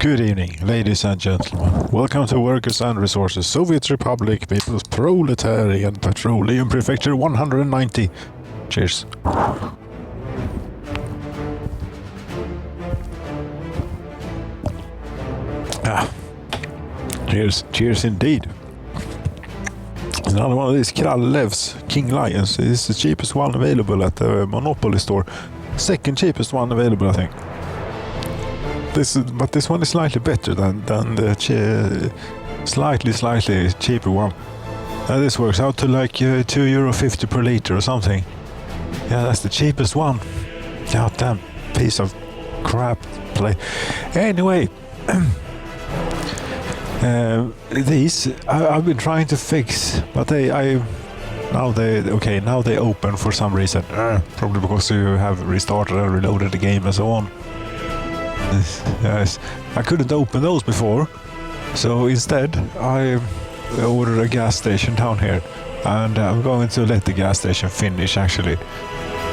Good evening, ladies and gentlemen. Welcome to Workers and Resources, Soviet Republic, People's Proletarian, Petroleum, Prefecture 190. Cheers. Cheers indeed. Another one of these Krallev's King Lions. It's the cheapest one available at the Monopoly store. Second cheapest one available, I think. But this one is slightly better than the slightly cheaper one. This works out to like €2.50 per liter or something. Yeah, that's the cheapest one. Goddamn piece of crap play. Anyway, these I've been trying to fix, but now they open for some reason. Probably because you have restarted and reloaded the game and so on. Yes, I couldn't open those before, so instead I ordered a gas station down here, and I'm going to let the gas station finish actually,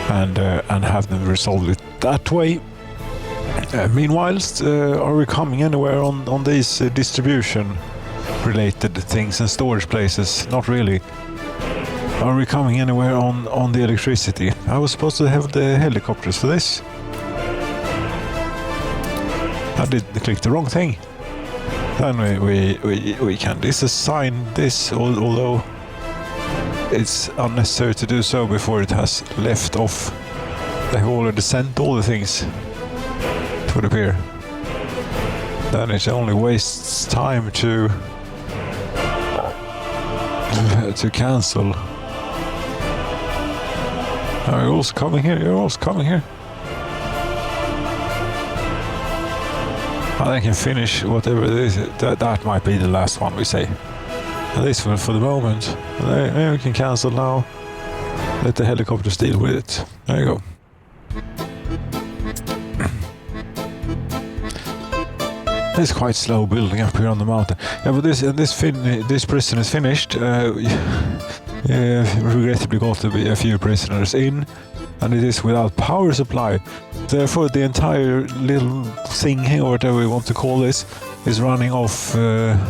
and have them resolve it that way. Meanwhile, are we coming anywhere on these distribution related things and storage places? Not really. Are we coming anywhere on the electricity? I was supposed to have the helicopters for this. I did click the wrong thing. Then we can disassign this, although it's unnecessary to do so before it has left off. They have already sent all the things, it would appear. Then it only wastes time to cancel. You're also coming here. You're also coming here. I can finish whatever it is. That might be the last one we say. At least for the moment. Maybe we can cancel now. Let the helicopters deal with it. There you go. It's quite slow building up here on the mountain. Yeah, but this prison is finished. Regrettably got a few prisoners in, and it is without power supply. Therefore, the entire little thing here, or whatever we want to call this, is running off. Well,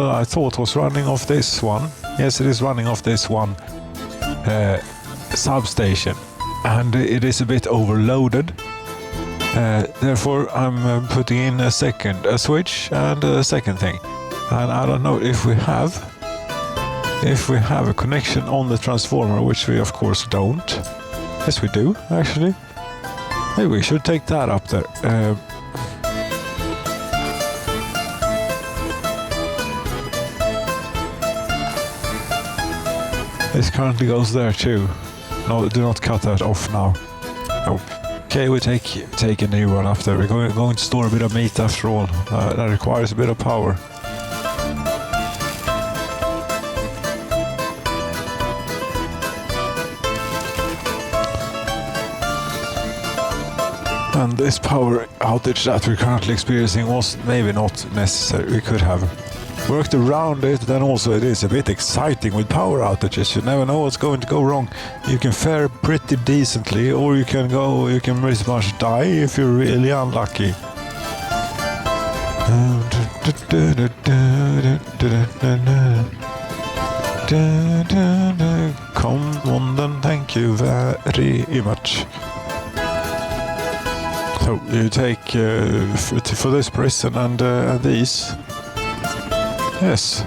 I thought it was running off this one. Yes, it is running off this one substation, and it is a bit overloaded. Therefore, I'm putting in a switch and a second thing, and I don't know if we have a connection on the transformer, which we of course don't. Yes, we do, actually. Maybe we should take that up there. This currently goes there too. No, do not cut that off now. Nope. Okay, we take a new one up there. We're going to store a bit of meat after all. That requires a bit of power. And this power outage that we're currently experiencing was maybe not necessary. We could have worked around it. Then also it is a bit exciting with power outages. You never know what's going to go wrong. You can fare pretty decently, or you can pretty much die if you're really unlucky. Come on then, thank you very much. So you take for this prison and these. Yes.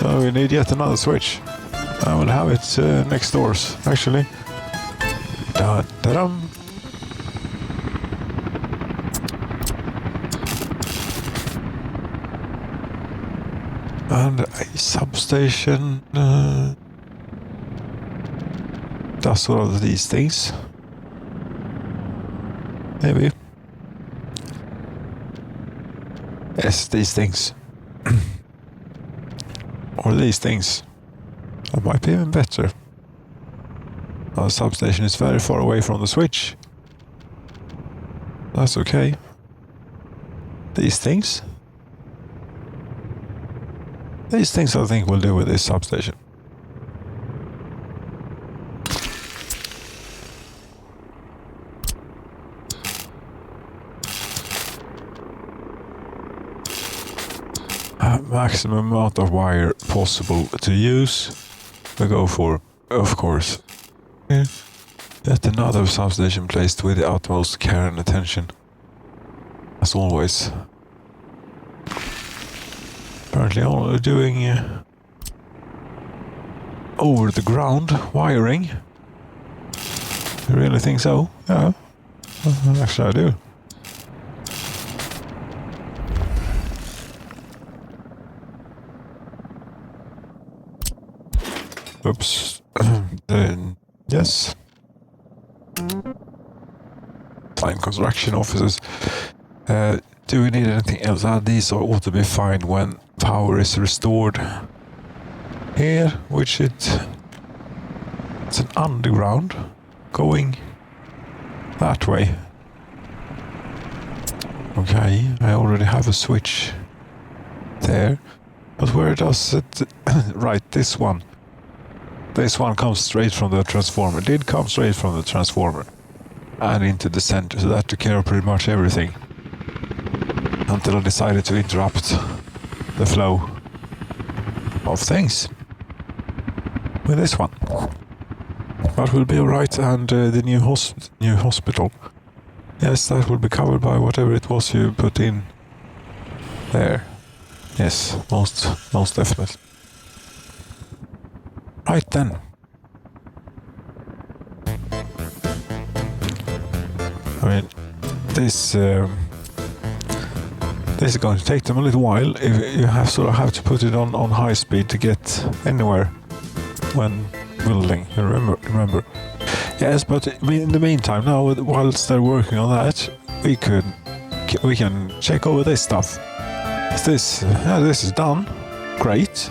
So we need yet another switch. I will have it next doors, actually. Da-da-dum. And a substation does one of these things. Maybe. Yes, these things. Or these things. That might be even better. Our substation is very far away from the switch. That's okay. These things? These things I think will do with this substation. maximum amount of wire possible to use, we go for, of course. Here, yet another substation placed with the utmost care and attention, as always. Apparently all doing over the ground wiring. You really think so? Yeah. Actually I do. Oops. Then, yes. Fine construction offices. Do we need anything else? These ought to be fine when power is restored. Here, which it's an underground going that way. Okay, I already have a switch there. But where does it... right, this one. This one comes straight from the transformer. It did come straight from the transformer. And into the center, so that took care of pretty much everything. Until I decided to interrupt the flow of things with this one. But we'll be alright, and the new hospital. Yes, that will be covered by whatever it was you put in there. Yes, most definitely. Right then. I mean, this is going to take them a little while. If you have to put it on high speed to get anywhere when building. Remember. Yes, but in the meantime, now whilst they're working on that, we can check over this stuff. This is done. Great.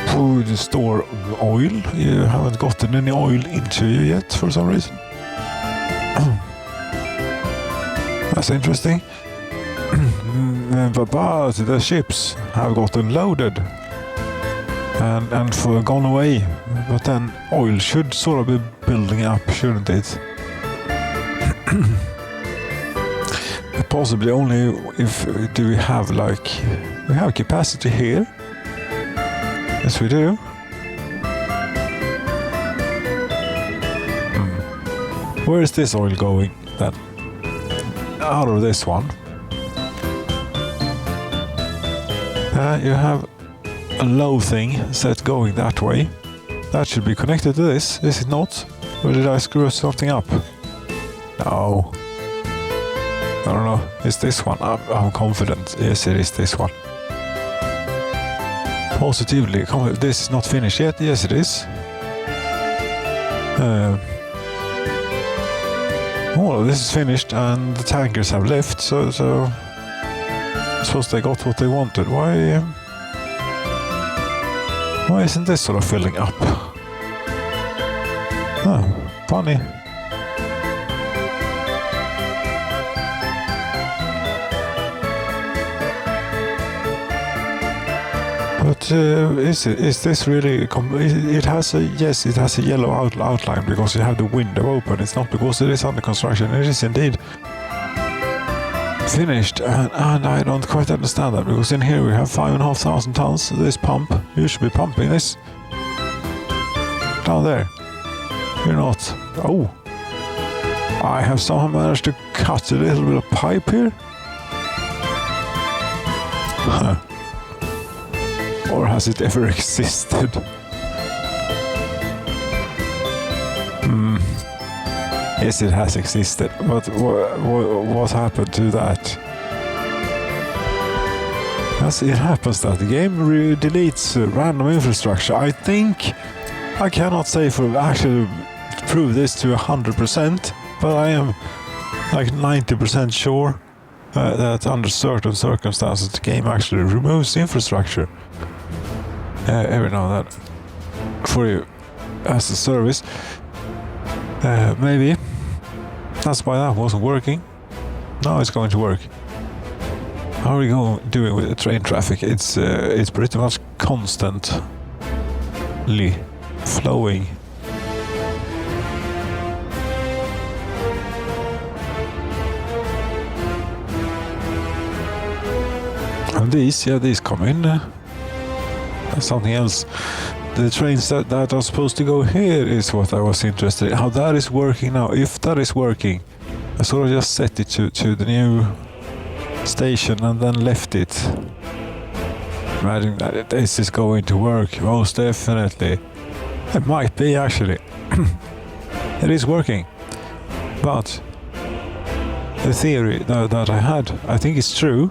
Food store oil. You haven't gotten any oil into you yet for some reason. That's interesting. But the ships have gotten loaded and gone away. But then oil should sort of be building up, shouldn't it? Possibly only if do we have we have capacity here. Yes, we do. Where is this oil going then? Out of this one. You have a low thing set going that way. That should be connected to this, is it not? Or did I screw something up? No. I don't know. It's this one. I'm confident. Yes, it is this one. Positively. This is not finished yet. Yes, it is. All of this is finished and the tankers have left, so I suppose they got what they wanted. Why isn't this sort of filling up? Oh, funny. But is this really? It has a yellow outline because you have the window open. It's not because it is under construction. It is indeed finished, and I don't quite understand that because in here we have 5,500 tons. This pump, you should be pumping this down there. You're not. Oh, I have somehow managed to cut a little bit of pipe here. Huh. Or has it ever existed? Yes, it has existed. But what happened to that? As it happens that the game deletes random infrastructure. I think I cannot say for actually prove this to 100%, but I am like 90% sure that under certain circumstances the game actually removes infrastructure. Every now and then for you as a service. Maybe that's why that wasn't working. Now it's going to work. How are we doing with the train traffic? It's pretty much constantly flowing. And these come in. Something else. The trains that are supposed to go here is what I was interested in. How that is working now. If that is working, I sort of just set it to the new station and then left it. Imagine that this is going to work. Most definitely. It might be actually. It is working. But the theory that I had, I think it's true.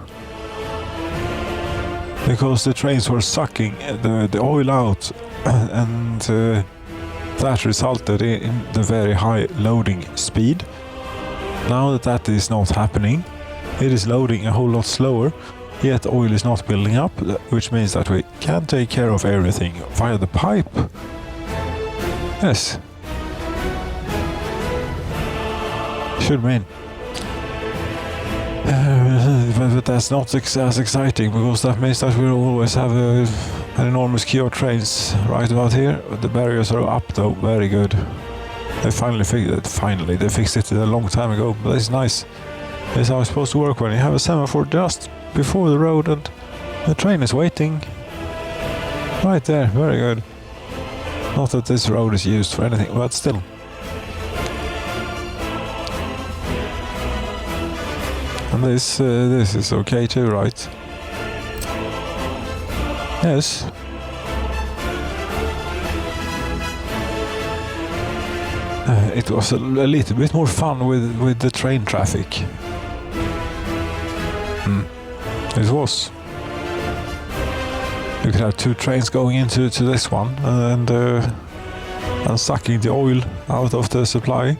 Because the trains were sucking the oil out and that resulted in the very high loading speed. Now that is not happening, it is loading a whole lot slower, yet oil is not building up, which means that we can take care of everything via the pipe. Yes. Should mean. But that's not as exciting, because that means that we'll always have an enormous queue of trains right about here. The barriers are up though, very good. They finally fixed it. Finally, they fixed it a long time ago, but it's nice. It's how it's supposed to work when you have a semaphore just before the road and the train is waiting. Right there, very good. Not that this road is used for anything, but still. And this is okay too, right? Yes. It was a little bit more fun with the train traffic. It was. You could have two trains going into this one and sucking the oil out of the supply.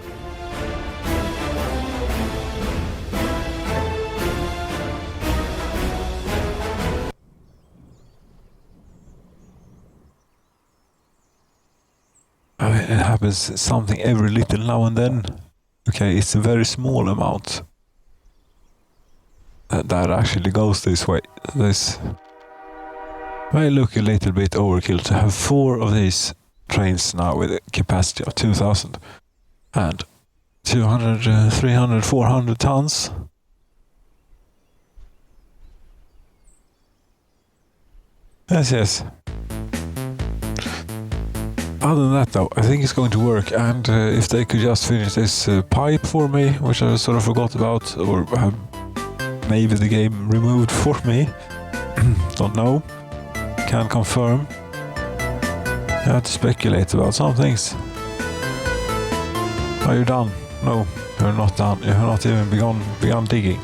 It happens something every little now and then. Okay, it's a very small amount that actually goes this way. This may look a little bit overkill to have 4 of these trains now with a capacity of 2,000 and 200, 300, 400 tons. Yes. Other than that though, I think it's going to work, and if they could just finish this pipe for me, which I sort of forgot about, or have maybe the game removed for me, don't know, can't confirm. I have to speculate about some things. Are you done? No, you're not done. You have not even begun digging.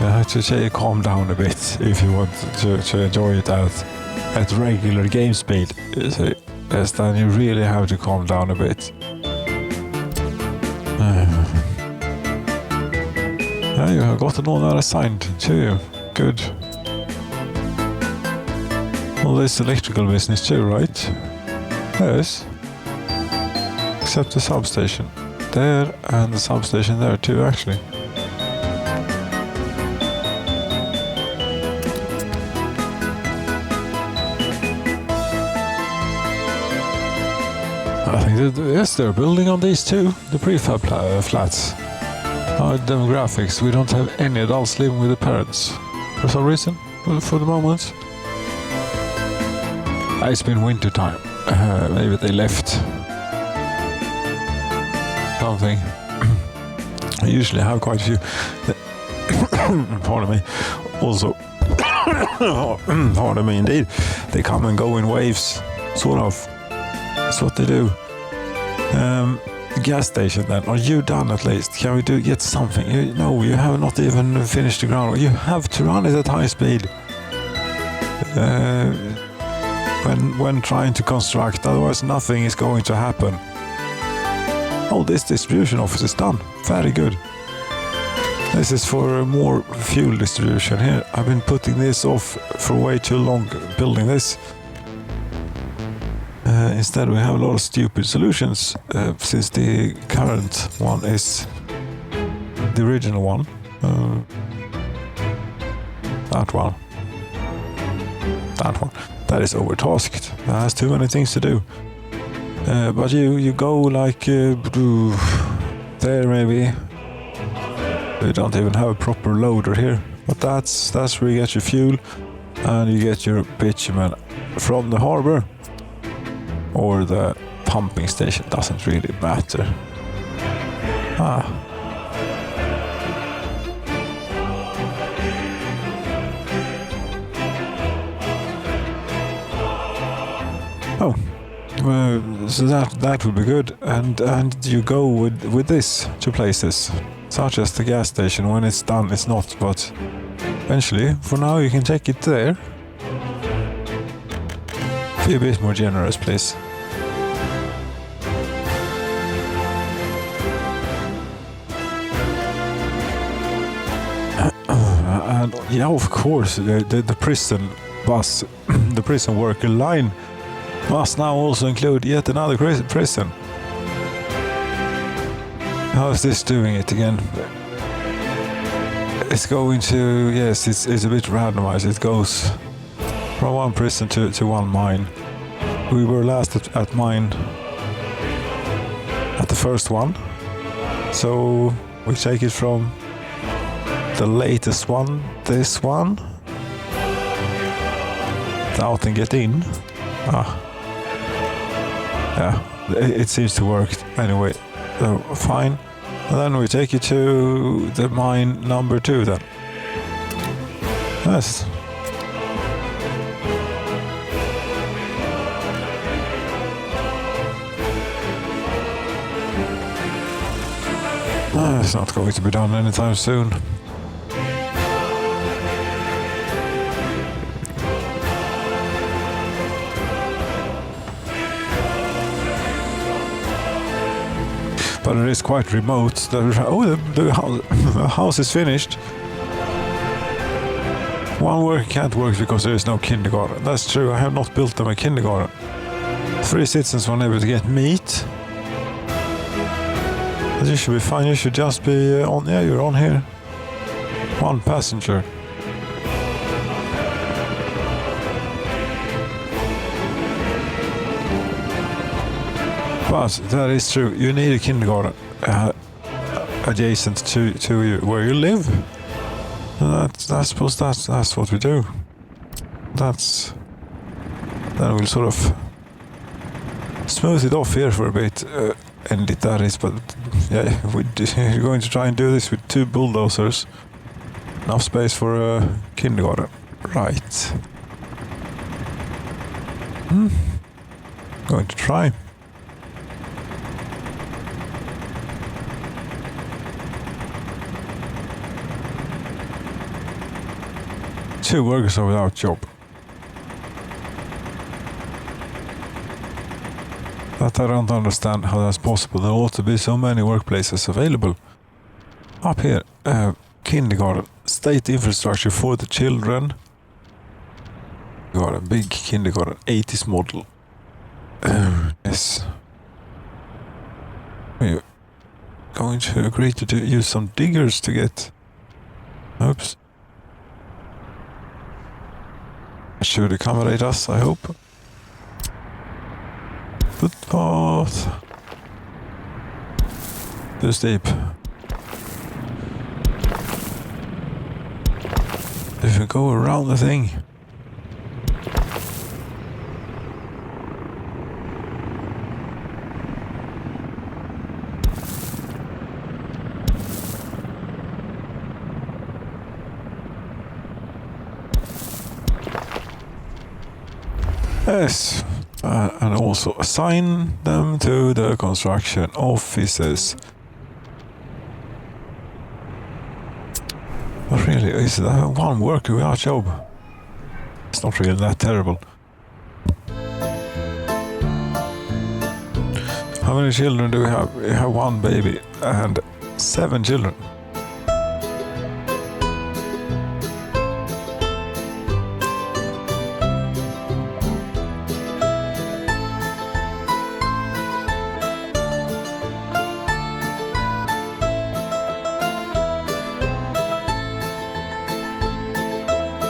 You have to say calm down a bit if you want to enjoy it at regular game speed. Yes, then you really have to calm down a bit. Yeah, you have gotten all that assigned to you. Good. All this electrical business too, right? Yes. Except the substation there and the substation there too, actually. I think that, yes, they're building on these too, the prefab flats. Our demographics, we don't have any adults living with their parents for some reason, for the moment. It's been winter time. Maybe they left something. I usually have quite a few. Pardon me. Also, pardon me indeed. They come and go in waves, sort of. That's what they do. Gas station then. Are you done at least? Can we get something? No, you have not even finished the ground. You have to run it at high speed. When trying to construct, otherwise nothing is going to happen. Oh, this distribution office is done. Very good. This is for more fuel distribution here. I've been putting this off for way too long, building this. Instead we have a lot of stupid solutions, since the current one is the original one. That one. That is overtasked. That has too many things to do. But you go like there maybe. They don't even have a proper loader here. But that's where you get your fuel and you get your bitumen from the harbor or the pumping station. Doesn't really matter. Oh, so that would be good, and you go with this to places such as the gas station. When it's done, it's not, but eventually, for now, you can take it there. Be a bit more generous, please. And yeah, of course, the prison bus, the prison worker line must now also include yet another prison. How is this doing it again? It's going to, yes, it's a bit randomized. It goes from one prison to one mine. We were last at mine, at the first one. So we take it from the latest one, this one. Out and get in. Yeah, it seems to work anyway. So fine. And then we take you to the mine number 2 then. Yes. It's not going to be done anytime soon. But it is quite remote. The house is finished. One worker can't work because there is no kindergarten. That's true, I have not built them a kindergarten. 3 citizens were able to get meat. But you should be fine, you should just be on, yeah, you're on here. 1 passenger. But that is true. You need a kindergarten adjacent to where you live. I suppose that's what we do. Then we'll sort of smooth it off here for a bit. End it, that is. But yeah, we're going to try and do this with 2 bulldozers. Enough space for a kindergarten. Right. Going to try. Two workers are without job. But I don't understand how that's possible. There ought to be so many workplaces available. Up here, kindergarten, state infrastructure for the children. Got a big kindergarten, 80s model. Yes. We're going to agree to use some diggers to get. Oops. Should accommodate us, I hope. Footpath. Too steep. If we go around the thing. Yes, and also assign them to the construction offices. But really, is that 1 worker without job? It's not really that terrible. How many children do we have? We have 1 baby and 7 children.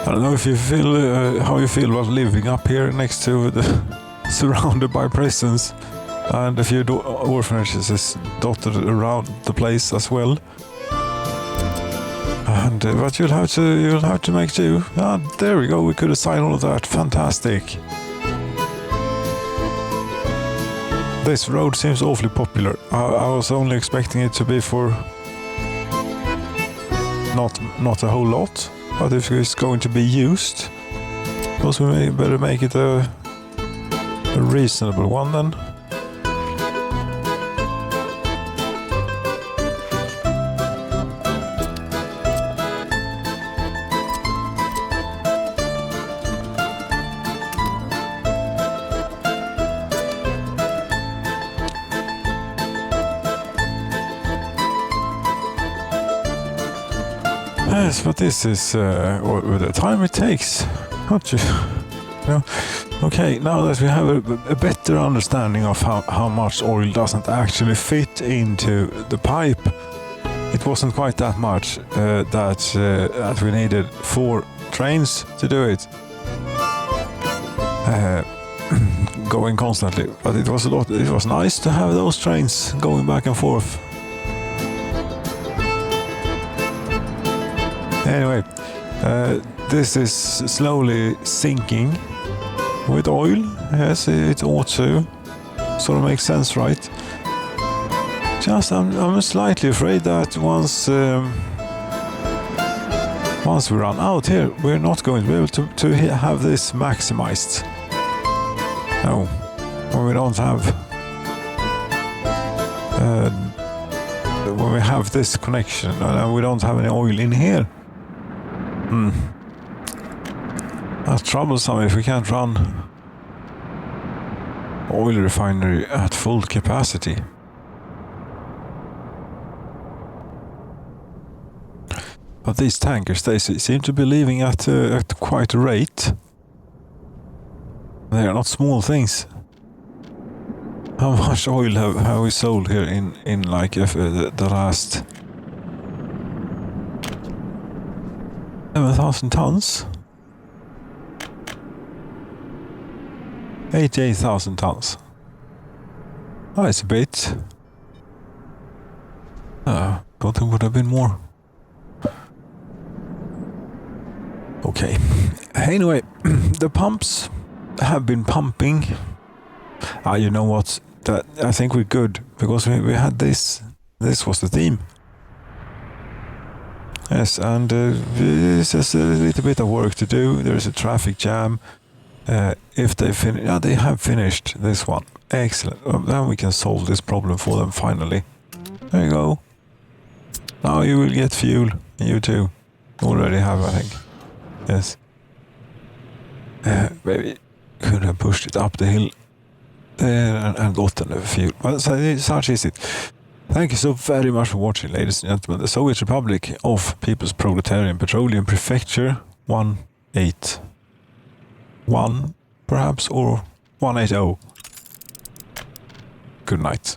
I don't know if you feel how you feel about living up here next to the surrounded by prisons and a few orphanages dotted around the place as well. And but you'll have to make do. Ah, there we go. We could assign all of that. Fantastic. This road seems awfully popular. I was only expecting it to be for not a whole lot, but if it's going to be used, because we better make it a reasonable one then. Yes, but this is the time it takes. Not you know. Okay, now that we have a better understanding of how much oil doesn't actually fit into the pipe, it wasn't quite that much that we needed 4 trains to do it, going constantly. But it was a lot. It was nice to have those trains going back and forth. Anyway, this is slowly sinking with oil. Yes, it ought to. Sort of makes sense, right? Just, I'm slightly afraid that once we run out here, we're not going to be able to have this maximized. No, when we don't have when we have this connection and we don't have any oil in here. That's troublesome if we can't run oil refinery at full capacity. But these tankers, they seem to be leaving at quite a rate. They are not small things. How much oil have we sold here in like the last 7,000 tons? 88,000 tons. Oh, it's a bit. Thought there would have been more. Okay. Anyway, the pumps have been pumping. You know what? I think we're good because we had this. This was the theme. Yes, and this is a little bit of work to do. There is a traffic jam. If they finish, they have finished this one. Excellent. Well, then we can solve this problem for them finally. There you go. Now you will get fuel. You too. Already have, I think. Yes. Maybe could have pushed it up the hill and gotten a few. Well, such is it. Thank you so very much for watching, ladies and gentlemen. The Soviet Republic of People's Proletarian Petroleum Prefecture 181, perhaps, or 180. Good night.